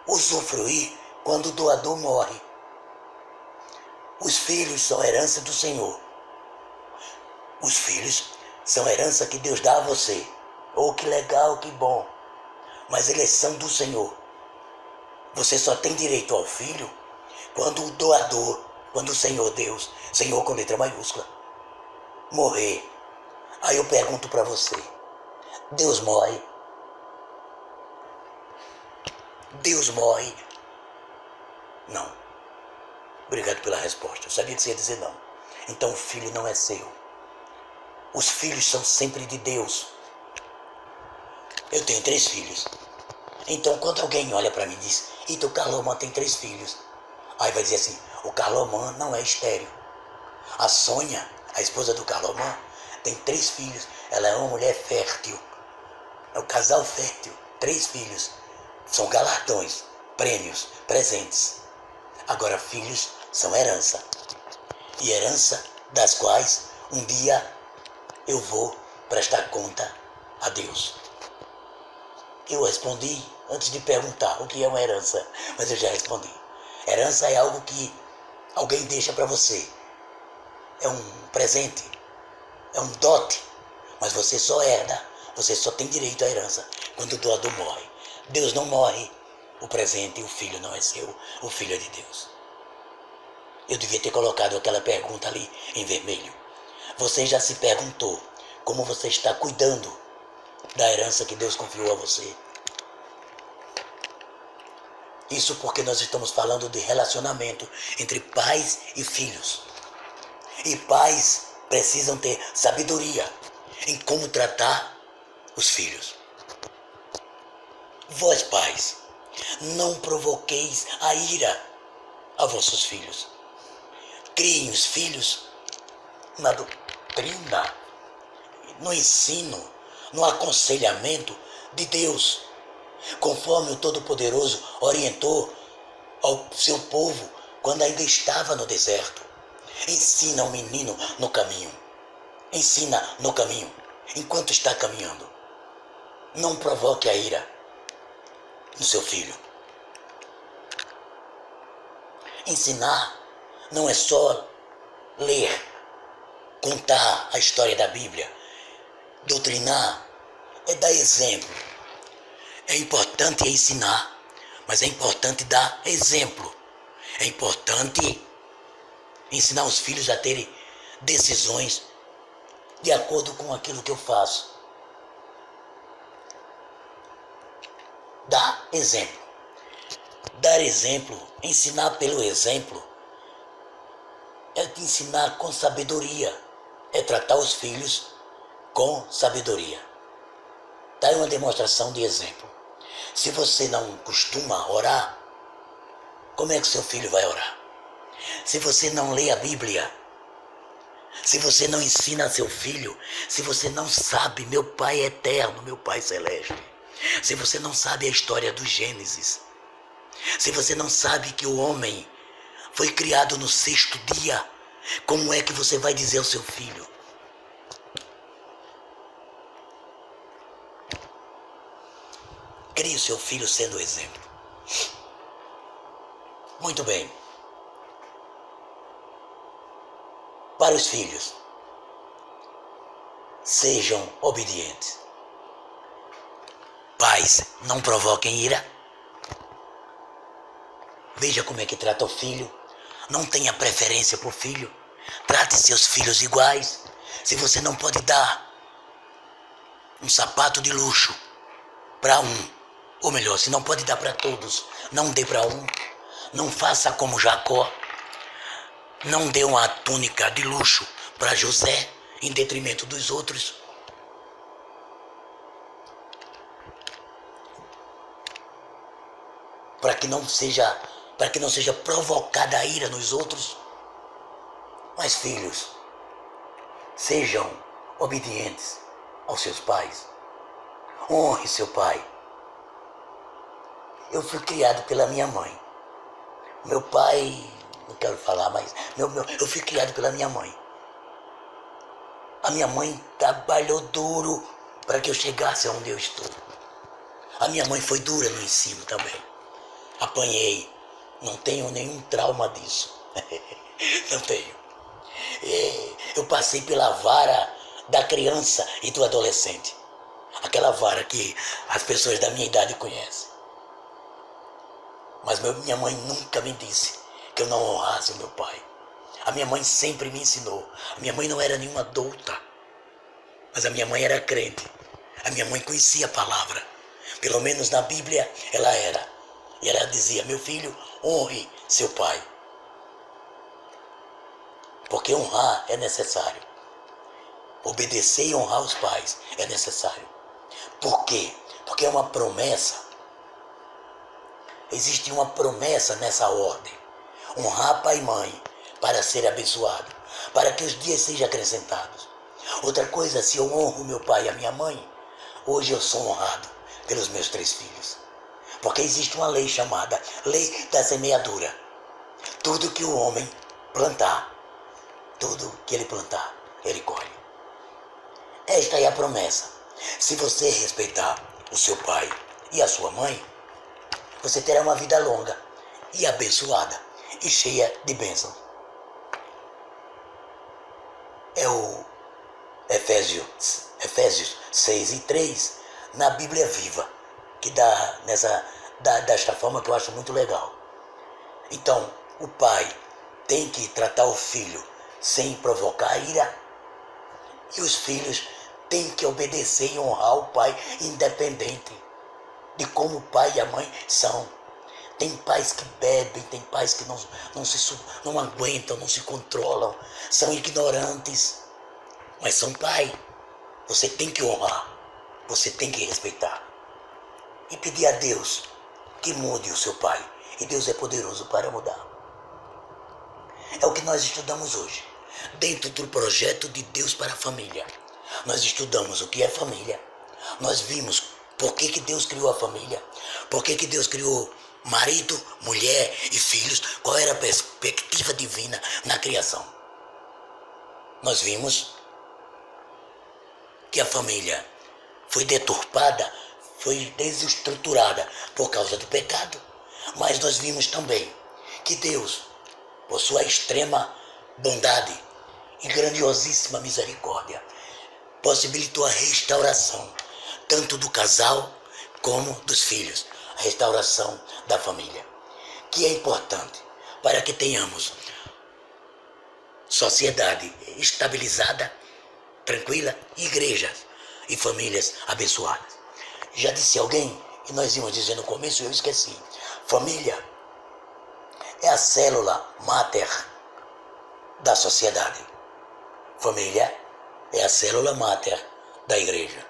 usufruir quando o doador morre. Os filhos são herança do Senhor. Os filhos são herança que Deus dá a você. Oh, que legal, que bom. Mas eles são do Senhor. Você só tem direito ao filho quando o doador, quando o Senhor Deus, Senhor com letra maiúscula, morrer. Aí eu pergunto para você, Deus morre? Deus morre? Não. Obrigado pela resposta. Eu sabia que você ia dizer não. Então o filho não é seu. Os filhos são sempre de Deus. Eu tenho 3 filhos. Então quando alguém olha para mim e diz, o Carlomã tem 3 filhos. Aí vai dizer assim, o Carlomã não é estéril. A Sônia, a esposa do Carlomã, tem 3 filhos. Ela é uma mulher fértil. É um casal fértil. 3 filhos. São galardões, prêmios, presentes. Agora filhos são herança. E herança das quais um dia eu vou prestar conta a Deus. Eu respondi antes de perguntar o que é uma herança, mas eu já respondi. Herança é algo que alguém deixa para você. É um presente, é um dote, mas você só herda você só tem direito à herança quando o doador morre. Deus não morre, o presente, o filho não é seu, o filho é de Deus. Eu devia ter colocado aquela pergunta ali em vermelho. Você já se perguntou como você está cuidando da herança que Deus confiou a você? Isso porque nós estamos falando de relacionamento entre pais e filhos. E pais precisam ter sabedoria em como tratar os filhos. Vós, pais, não provoqueis a ira a vossos filhos. Criem os filhos na doutrina, no ensino, no aconselhamento de Deus, conforme o Todo-Poderoso orientou ao seu povo quando ainda estava no deserto. Ensina o menino no caminho. Ensina no caminho, enquanto está caminhando. Não provoque a ira no seu filho. Ensinar não é só ler, contar a história da Bíblia. Doutrinar é dar exemplo. É importante ensinar, mas é importante dar exemplo. É importante ensinar os filhos a terem decisões de acordo com aquilo que eu faço. Dar exemplo. Dar exemplo, ensinar pelo exemplo, é ensinar com sabedoria. É tratar os filhos com sabedoria. Dar uma demonstração de exemplo. Se você não costuma orar, como é que seu filho vai orar? Se você não lê a Bíblia, se você não ensina a seu filho, se você não sabe, meu Pai é eterno, meu Pai celeste, se você não sabe a história do Gênesis, se você não sabe que o homem foi criado no 6º dia, como é que você vai dizer ao seu filho? Crie o seu filho sendo o exemplo. Muito bem. Para os filhos, sejam obedientes. Pais, não provoquem ira. Veja como é que trata o filho. Não tenha preferência por filho. Trate seus filhos iguais. Se você não pode dar um sapato de luxo para um, ou melhor, se não pode dar para todos, não dê para um. Não faça como Jacó. Não dê uma túnica de luxo para José em detrimento dos outros. Para que não seja provocada a ira nos outros. Mas filhos, sejam obedientes aos seus pais. Honre seu pai. Eu fui criado pela minha mãe. Meu pai, não quero falar, mas eu fui criado pela minha mãe. A minha mãe trabalhou duro para que eu chegasse onde eu estou. A minha mãe foi dura no ensino também. Apanhei. Não tenho nenhum trauma disso. Não tenho. Eu passei pela vara da criança e do adolescente. Aquela vara que as pessoas da minha idade conhecem. Mas minha mãe nunca me disse que eu não honrasse o meu pai. A minha mãe sempre me ensinou. A minha mãe não era nenhuma douta, mas a minha mãe era crente. A minha mãe conhecia a palavra. Pelo menos na Bíblia ela era. E ela dizia: meu filho, honre seu pai. Porque honrar é necessário. Obedecer e honrar os pais é necessário. Por quê? Porque é uma promessa. Existe uma promessa nessa ordem. Honrar pai e mãe para ser abençoado, para que os dias sejam acrescentados. Outra coisa, se eu honro meu pai e a minha mãe, hoje eu sou honrado pelos meus 3 filhos. Porque existe uma lei chamada lei da semeadura. Tudo que o homem plantar, tudo que ele plantar, ele colhe. Esta é a promessa. Se você respeitar o seu pai e a sua mãe, você terá uma vida longa e abençoada e cheia de bênçãos. É o Efésios 6 e 3, na Bíblia Viva, que desta forma que eu acho muito legal. Então, o pai tem que tratar o filho sem provocar ira, e os filhos têm que obedecer e honrar o pai, independente de como o pai e a mãe são. Tem pais que bebem, tem pais que não aguentam, não se controlam, são ignorantes, mas são pai. Você tem que honrar, você tem que respeitar e pedir a Deus que mude o seu pai. E Deus é poderoso para mudar. É o que nós estudamos hoje, dentro do projeto de Deus para a família. Nós estudamos o que é família, nós vimos por que Deus criou a família, por que Deus criou marido, mulher e filhos, qual era a perspectiva divina na criação. Nós vimos que a família foi deturpada, foi desestruturada por causa do pecado. Mas nós vimos também que Deus, por sua extrema bondade e grandiosíssima misericórdia, possibilitou a restauração tanto do casal como dos filhos, a restauração da família, que é importante para que tenhamos sociedade estabilizada, tranquila, igrejas e famílias abençoadas. Já disse alguém, e nós íamos dizer no começo e eu esqueci, família é a célula máter da sociedade. Família é a célula máter da igreja.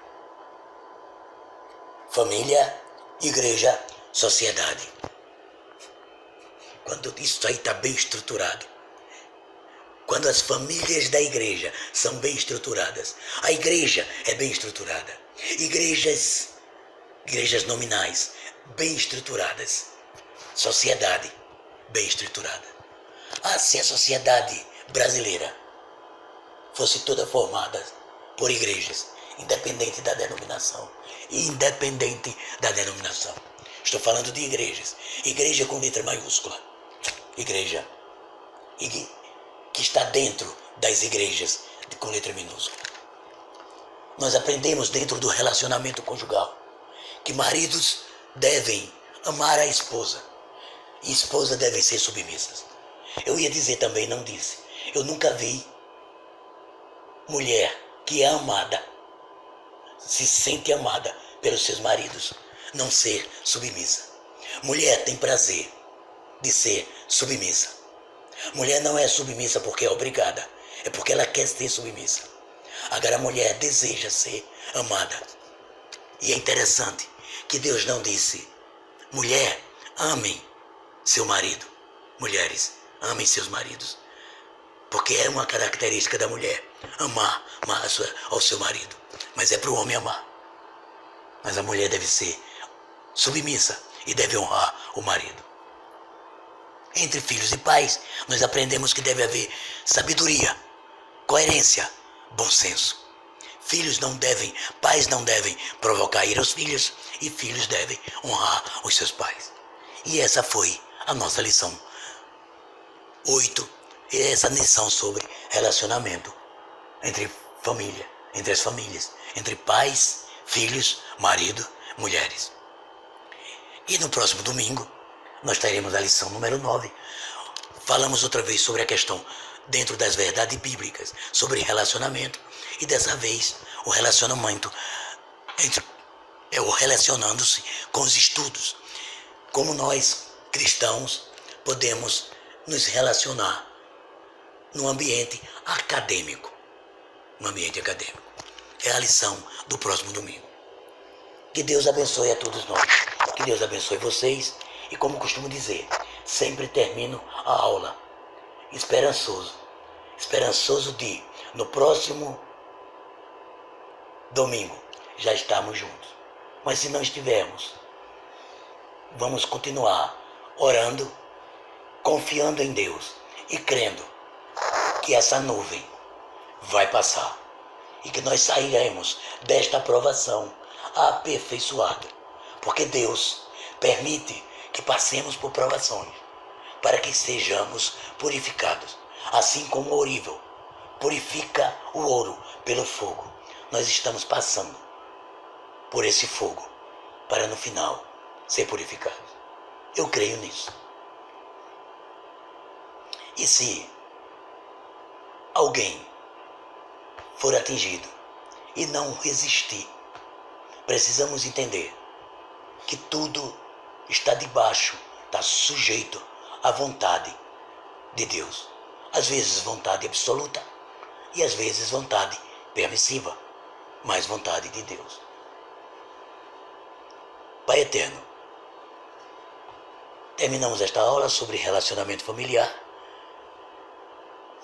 Família, igreja, sociedade. Quando isso aí está bem estruturado, quando as famílias da igreja são bem estruturadas, a igreja é bem estruturada, igrejas nominais bem estruturadas, sociedade bem estruturada. Se a sociedade brasileira fosse toda formada por igrejas, independente da denominação, estou falando de igrejas, igreja com letra maiúscula, igreja que está dentro das igrejas com letra minúscula. Nós aprendemos dentro do relacionamento conjugal que maridos devem amar a esposa e esposas devem ser submissas. Eu ia dizer também, não disse, eu nunca vi mulher que é amada, se sente amada pelos seus maridos, não ser submissa. Mulher tem prazer de ser submissa. Mulher não é submissa porque é obrigada, é porque ela quer ser submissa. Agora a mulher deseja ser amada. E é interessante que Deus não disse, mulher, amem seu marido. Mulheres, amem seus maridos. Porque é uma característica da mulher, amar ao seu marido. Mas é para o homem amar. Mas a mulher deve ser submissa e deve honrar o marido. Entre filhos e pais, nós aprendemos que deve haver sabedoria, coerência, bom senso. Pais não devem provocar ira aos filhos e filhos devem honrar os seus pais. E essa foi a nossa lição 8, essa lição sobre relacionamento entre as famílias, entre pais, filhos, marido, mulheres. E no próximo domingo, nós teremos a lição número 9. Falamos outra vez sobre a questão dentro das verdades bíblicas, sobre relacionamento. E dessa vez, o relacionamento relacionando-se com os estudos. Como nós, cristãos, podemos nos relacionar no ambiente acadêmico. É a lição do próximo domingo. Que Deus abençoe a todos nós. Que Deus abençoe vocês. E como costumo dizer, sempre termino a aula esperançoso de, no próximo domingo, já estarmos juntos. Mas se não estivermos, vamos continuar orando, confiando em Deus e crendo que essa nuvem vai passar e que nós sairemos desta provação aperfeiçoado, porque Deus permite que passemos por provações para que sejamos purificados, assim como o ourival purifica o ouro pelo fogo. Nós estamos passando por esse fogo, para no final ser purificado. Eu creio nisso. E se alguém for atingido e não resistir, precisamos entender que tudo está debaixo, está sujeito à vontade de Deus. Às vezes vontade absoluta e às vezes vontade permissiva, mas vontade de Deus. Pai eterno, terminamos esta aula sobre relacionamento familiar.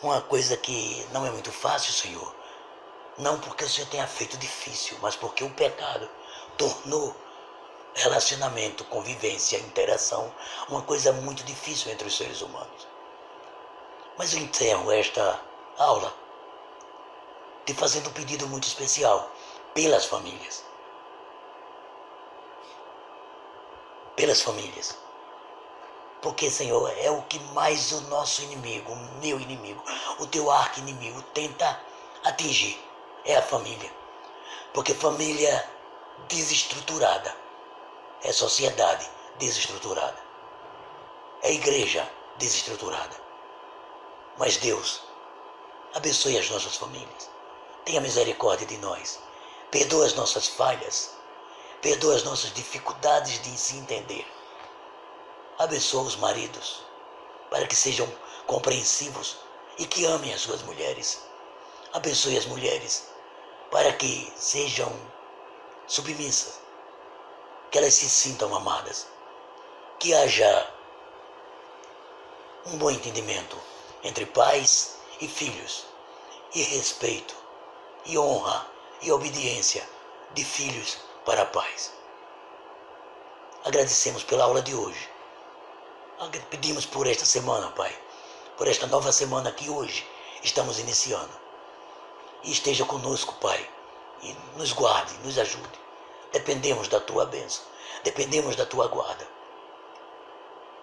Uma coisa que não é muito fácil, Senhor. Não porque o Senhor tenha feito difícil, mas porque o pecado tornou relacionamento, convivência, interação, uma coisa muito difícil entre os seres humanos. Mas eu encerro esta aula te fazendo um pedido muito especial pelas famílias. Pelas famílias. Porque, Senhor, é o que mais o nosso inimigo, o meu inimigo, o teu arqui-inimigo tenta atingir. É a família. Porque família desestruturada é sociedade desestruturada. É igreja desestruturada. Mas Deus, abençoe as nossas famílias. Tenha misericórdia de nós. Perdoa as nossas falhas. Perdoa as nossas dificuldades de se entender. Abençoa os maridos, para que sejam compreensivos e que amem as suas mulheres. Abençoe as mulheres, para que sejam submissas, que elas se sintam amadas. Que haja um bom entendimento entre pais e filhos, e respeito, e honra, e obediência de filhos para pais. Agradecemos pela aula de hoje. Pedimos por esta semana, Pai, por esta nova semana que hoje estamos iniciando. E esteja conosco, Pai, e nos guarde, nos ajude. Dependemos da Tua bênção, dependemos da Tua guarda.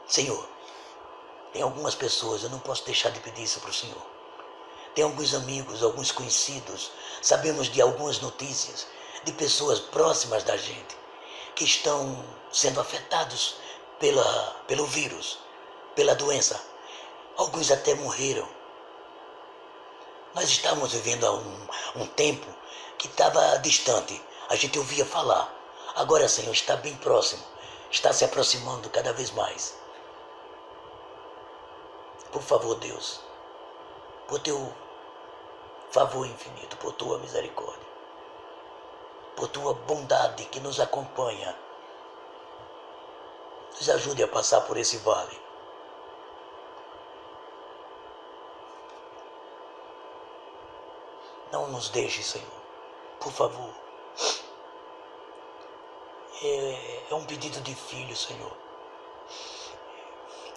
Senhor, tem algumas pessoas, eu não posso deixar de pedir isso para o Senhor. Tem alguns amigos, alguns conhecidos, sabemos de algumas notícias de pessoas próximas da gente que estão sendo afetados pelo vírus, pela doença. Alguns até morreram. Nós estávamos vivendo há um tempo que estava distante. A gente ouvia falar. Agora, Senhor, está bem próximo. Está se aproximando cada vez mais. Por favor, Deus, por teu favor infinito, por tua misericórdia, por tua bondade que nos acompanha, nos ajude a passar por esse vale. Não nos deixe, Senhor, por favor. É um pedido de filho, Senhor.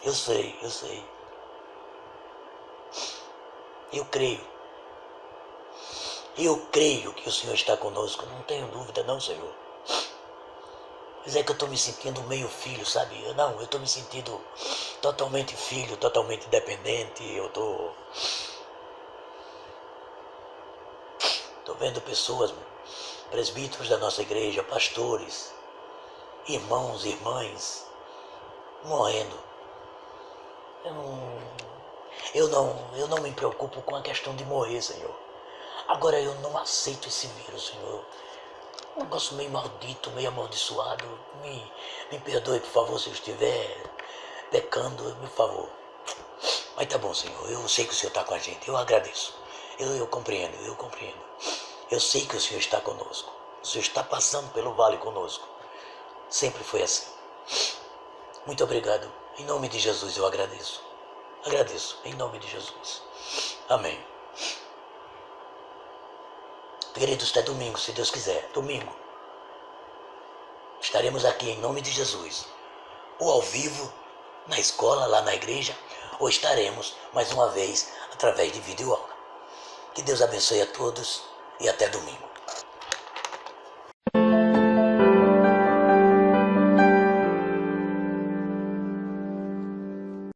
Eu sei. Eu creio que o Senhor está conosco, não tenho dúvida não, Senhor. Mas é que eu estou me sentindo meio filho, sabe? Eu estou me sentindo totalmente filho, totalmente dependente. Eu estou vendo pessoas, presbíteros da nossa igreja, pastores, irmãos, irmãs, morrendo. Eu não me preocupo com a questão de morrer, Senhor. Agora eu não aceito esse vírus, Senhor. Um negócio meio maldito, meio amaldiçoado. Me perdoe, por favor, se eu estiver pecando, por favor. Mas tá bom, Senhor. Eu sei que o Senhor está com a gente. Eu agradeço. Eu compreendo. Eu sei que o Senhor está conosco. O Senhor está passando pelo vale conosco. Sempre foi assim. Muito obrigado. Em nome de Jesus eu agradeço. Agradeço. Em nome de Jesus. Amém. Queridos, até domingo, se Deus quiser. Domingo. Estaremos aqui em nome de Jesus. Ou ao vivo, na escola, lá na igreja, ou estaremos, mais uma vez, através de videoaula. Que Deus abençoe a todos e até domingo.